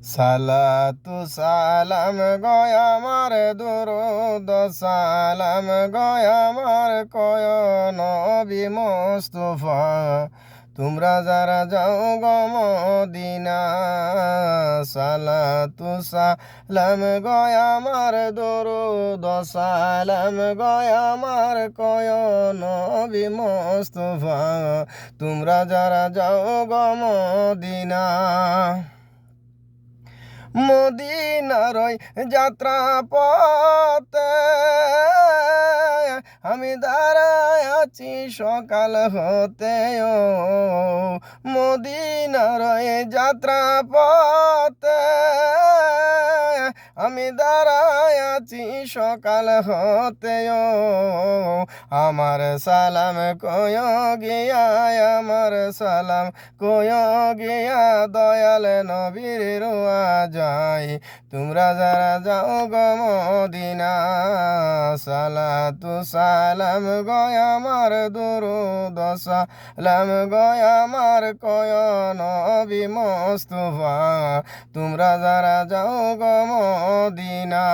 সালাতু সালাম গয় আমার দুরুদ সালাম গয় আমার কয় নবী মুস্তাফা তোমরা যারা যাও গো মদিনা সালাতু সালাম গয় আমার দুরুদ সালাম গয় আমার কয় নবী মুস্তাফা তোমরা যারা যাও গো মদিনা মদিনারয় যাত্রা পথে আমি দাঁড়ায় আছি সকাল হতে ও মদিনারয় যাত্রা পথে আমি দাঁড়ায় আছি সকাল হতে ও আমার সালাম কয় গিয়া আমার সালাম কয় গিয়া দয়াল নবীর রোয়া যাই তোমরা যারা যাও গো মদিনা সালাতু সালাম গয় আমার দুরুদ সালাম গয় আমার কয় নবী মুস্তাফা তোমরা যারা যাও গো মদিনা।